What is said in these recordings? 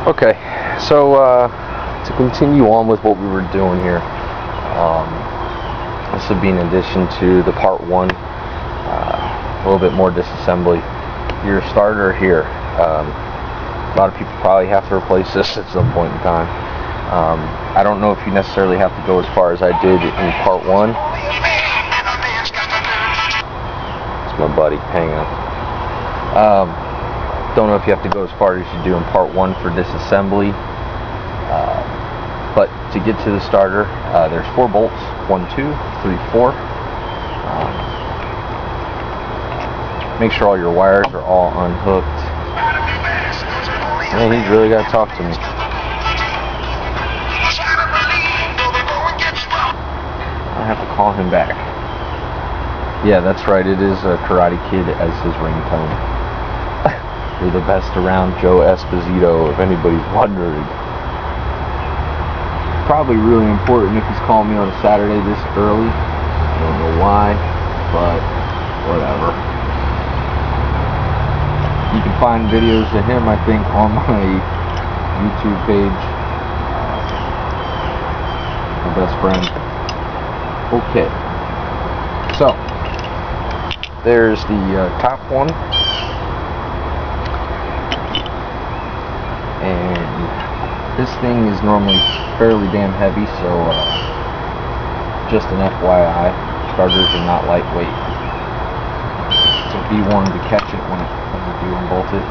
Okay, so to continue on with what we were doing here, this would be in addition to the part one, a little bit more disassembly. Your starter here, a lot of people probably have to replace this at some point in time. I don't know if you necessarily have to go as far as I did in part one. It's my buddy hanging up. Don't know if you have to go as far as you do in part one for disassembly, but to get to the starter, there's 4 bolts, 1, 2, 3, 4. Make sure all your wires are all unhooked. Man, he's really got to talk to me. I have to call him back. Yeah, that's right, it is a Karate Kid as his ringtone. You're the best around, Joe Esposito, if anybody's wondering. Probably really important if he's calling me on a Saturday this early. I don't know why, but whatever. You can find videos of him, I think, on my YouTube page. My best friend. Okay. So, there's the top one. And this thing is normally fairly damn heavy, so just an FYI, starters are not lightweight, so be warned to catch it when you do unbolt it.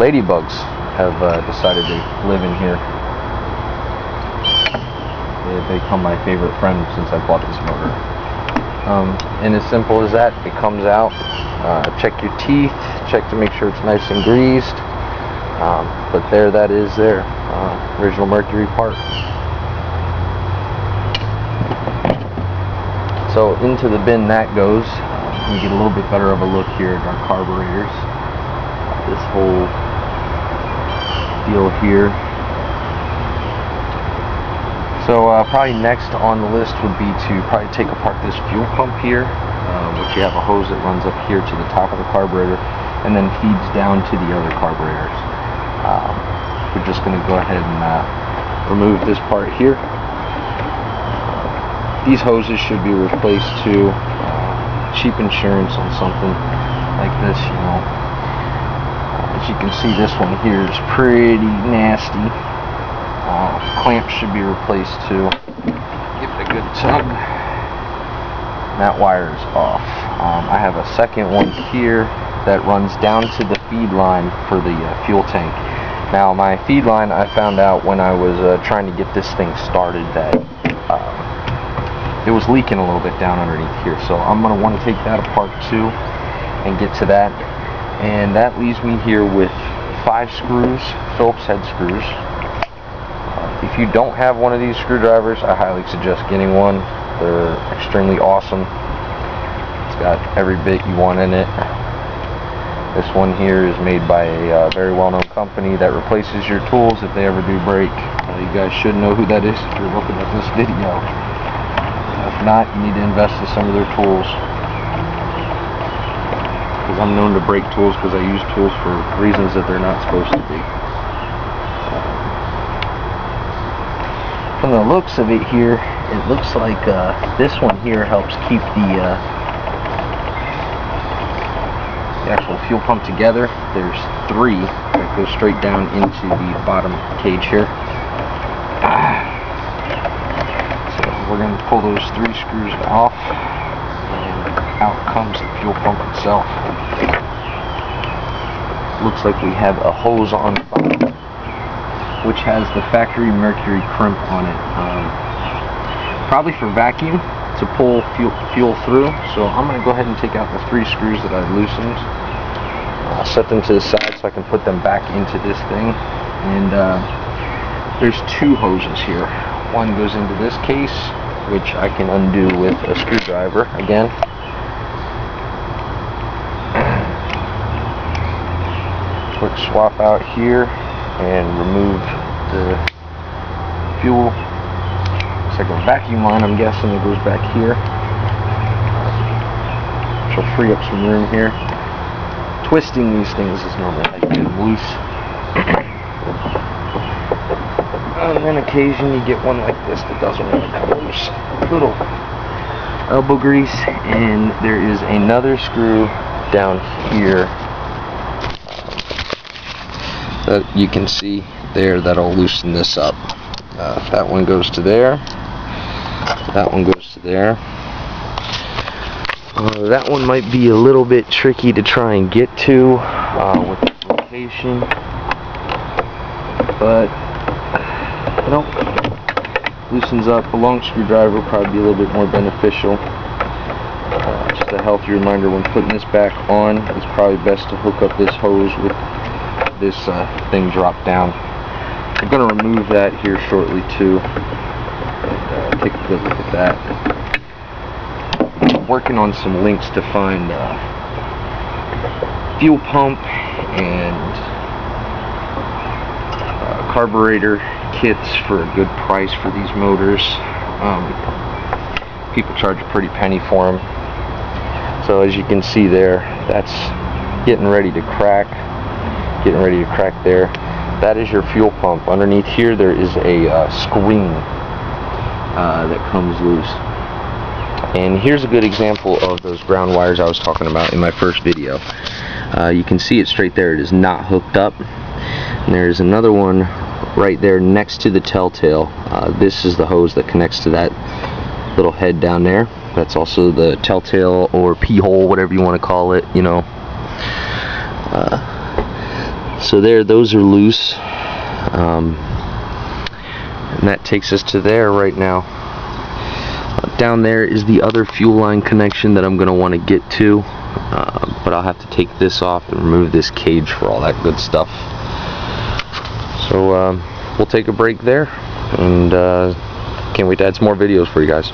Ladybugs have decided to live in here. They become my favorite friend since I bought this motor. And as simple as that, it comes out. Check your teeth, check to make sure it's nice and greased. But there that is there, original Mercury part. So into the bin that goes. You get a little bit better of a look here at our carburetors. This whole deal here. So probably next on the list would be to probably take apart this fuel pump here, which you have a hose that runs up here to the top of the carburetor and then feeds down to the other carburetors. We're just going to go ahead and remove this part here. These hoses should be replaced too. Cheap insurance on something like this, you know. As you can see, this one here is pretty nasty. Clamps should be replaced too. Give it a good tug. That wire is off. I have a second one here that runs down to the feed line for the fuel tank. Now my feed line, I found out when I was trying to get this thing started that it was leaking a little bit down underneath here, so I'm going to want to take that apart too and get to that. And that leaves me here with 5 screws, Phillips head screws. If you don't have one of these screwdrivers, I highly suggest getting one. They're extremely awesome. It's got every bit you want in it. This one here is made by a very well-known company that replaces your tools if they ever do break. You guys should know who that is if you're looking at this video. If not, you need to invest in some of their tools. Because I'm known to break tools because I use tools for reasons that they're not supposed to be. From the looks of it here, it looks like this one here helps keep the actual fuel pump together. There's 3 that go straight down into the bottom cage here. So we're going to pull those 3 screws off, and out comes the fuel pump itself. Looks like we have a hose on the bottom, which has the factory Mercury crimp on it. Probably for vacuum to pull fuel through. So I'm going to go ahead and take out the 3 screws that I loosened. Set them to the side so I can put them back into this thing. And there's 2 hoses here. One goes into this case, which I can undo with a screwdriver again. Quick swap out here and remove the fuel. It's like a vacuum line, I'm guessing, that goes back here. Which will free up some room here. Twisting these things is normally how you get them loose. And then occasionally you get one like this that doesn't really come loose. Little elbow grease, and there is another screw down here that you can see there that'll loosen this up. That one goes to there. That one goes to there. That one might be a little bit tricky to try and get to with the location, but nope, loosens up. A long screwdriver would probably be a little bit more beneficial. Just a healthy reminder, when putting this back on, it's probably best to hook up this hose with this thing dropped down. I'm going to remove that here shortly too, and take a good look at that. I'm working on some links to find fuel pump and carburetor kits for a good price for these motors. People charge a pretty penny for them. So as you can see there, that's getting ready to crack. Getting ready to crack there. That is your fuel pump. Underneath here there is a screen that comes loose. And here's a good example of those ground wires I was talking about in my first video. You can see it straight there. It is not hooked up. And there's another one right there next to the telltale. This is the hose that connects to that little head down there. That's also the telltale or P-hole, whatever you want to call it, you know. So there, those are loose. And that takes us to there right now. Down there is the other fuel line connection that I'm going to want to get to. But I'll have to take this off and remove this cage for all that good stuff. So we'll take a break there, and can't wait to add some more videos for you guys.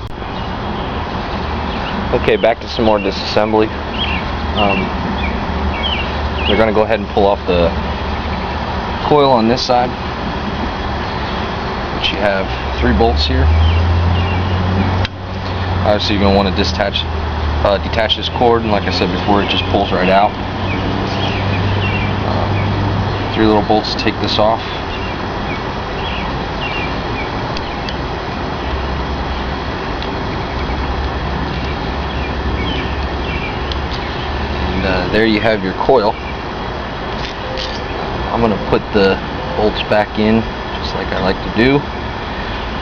Okay, back to some more disassembly. We're going to go ahead and pull off the coil on this side, which you have 3 bolts here. Obviously you're going to want to detach this cord, and like I said before, it just pulls right out. 3 little bolts to take this off. And there you have your coil. I'm going to put the bolts back in just like I like to do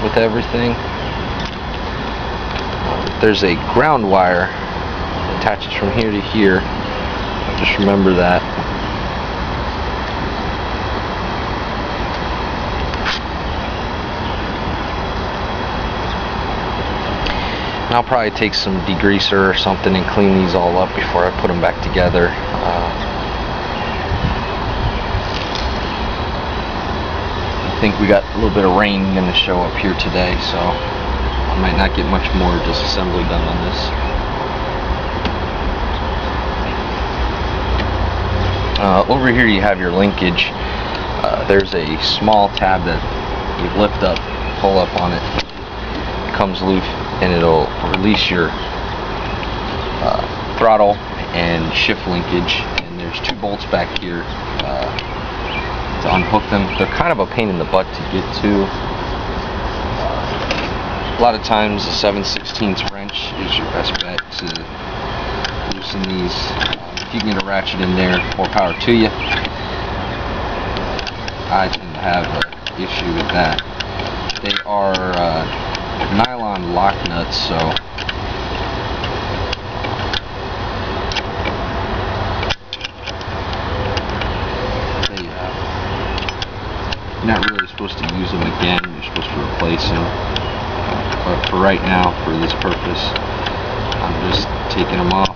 with everything. There's a ground wire that attaches from here to here. Just remember that. And I'll probably take some degreaser or something and clean these all up before I put them back together. I think we got a little bit of rain going to show up here today, so I might not get much more disassembly done on this. Over here you have your linkage. There's a small tab that you lift up, pull up on it, it comes loose, and it'll release your throttle and shift linkage. And there's 2 bolts back here to unhook them. They're kind of a pain in the butt to get to. A lot of times a 7/16 wrench is your best bet to loosen these. If you can get a ratchet in there, more power to you. I tend to have an issue with that. They are nylon lock nuts, so you're not really supposed to use them again. You're supposed to replace them. But for right now, for this purpose, I'm just taking them off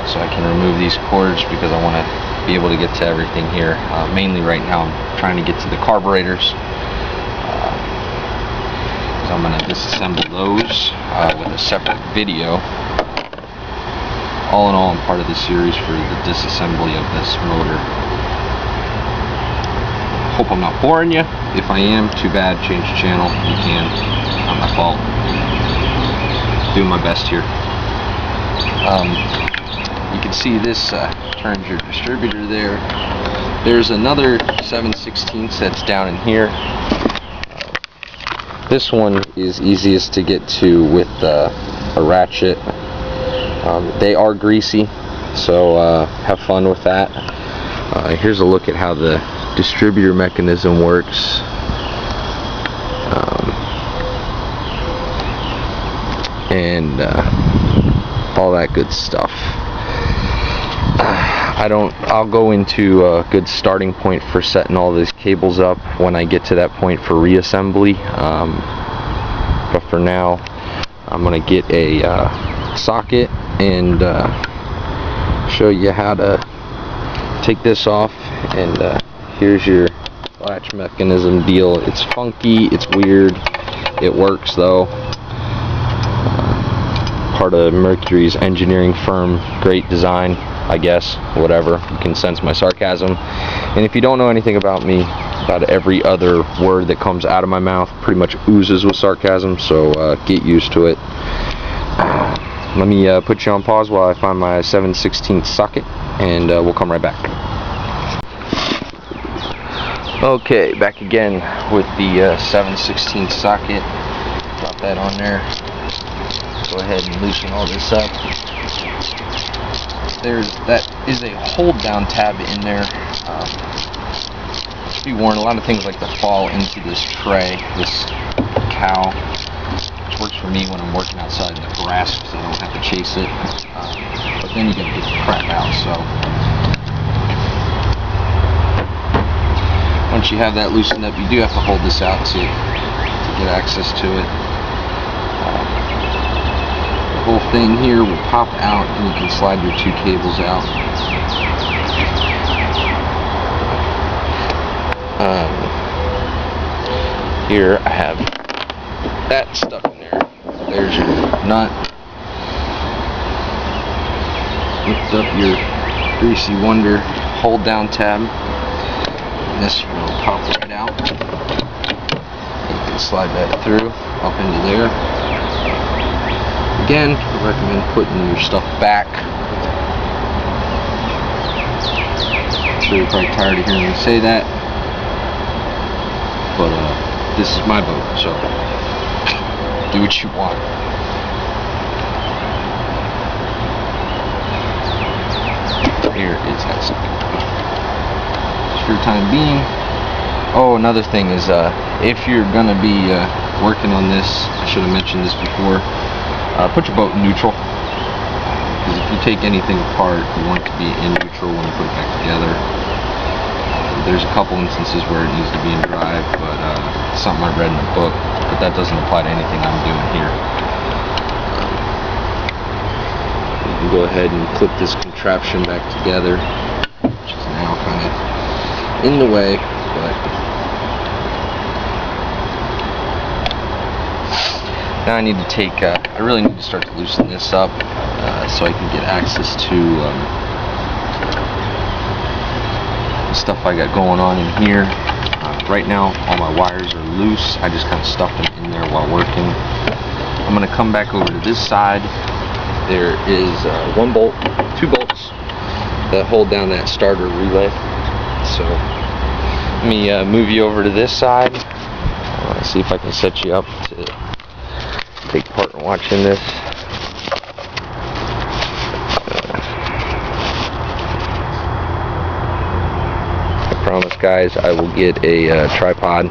so I can remove these cords, because I want to be able to get to everything here. Mainly right now I'm trying to get to the carburetors, because I'm going to disassemble those with a separate video. All in all, I'm part of the series for the disassembly of this motor. Hope I'm not boring you. If I am, too bad. Change the channel. You can. Not my fault. Doing my best here. You can see this turns your distributor there. There's another 7/16 that's down in here. This one is easiest to get to with a ratchet. They are greasy, so have fun with that. Here's a look at how the distributor mechanism works. And all that good stuff. I'll go into a good starting point for setting all these cables up when I get to that point for reassembly. But for now, I'm gonna get a socket and show you how to take this off. And here's your latch mechanism deal. It's funky, it's weird, it works though. Part of Mercury's engineering firm, great design, I guess, whatever. You can sense my sarcasm. And if you don't know anything about me, about every other word that comes out of my mouth pretty much oozes with sarcasm, so get used to it. Let me put you on pause while I find my 7/16 socket, and we'll come right back. Okay, back again with the 7/16 socket. Drop that on there. Go ahead and loosen all this up. That is a hold down tab in there. Just be warned, a lot of things like to fall into this tray, this cow, which works for me when I'm working outside in the grass because I don't have to chase it. But then you gotta get the crap out. So once you have that loosened up, you do have to hold this out to get access to it. The whole thing here will pop out and you can slide your two cables out. Here I have that stuck in there. There's your nut. Lift up your greasy wonder hold down tab. And this will pop right out. You can slide that through up into there. Again, I recommend putting your stuff back. I'm sure you're probably tired of hearing me say that, but this is my boat, so do what you want. Here is that socket. Just for the time being. Oh, another thing is, if you're gonna be working on this, I should have mentioned this before. Put your boat in neutral, because if you take anything apart, you want it to be in neutral when you put it back together. There's a couple instances where it needs to be in drive, but something I read in the book, but that doesn't apply to anything I'm doing here. You can go ahead and clip this contraption back together, which is now kind of in the way, but now I need to take, I really need to start to loosen this up so I can get access to the stuff I got going on in here. Right now all my wires are loose. I just kind of stuffed them in there while working. I'm going to come back over to this side. There is one bolt, two bolts that hold down that starter relay. So let me move you over to this side. See if I can set you up to take part in watching this. I promise, guys, I will get a tripod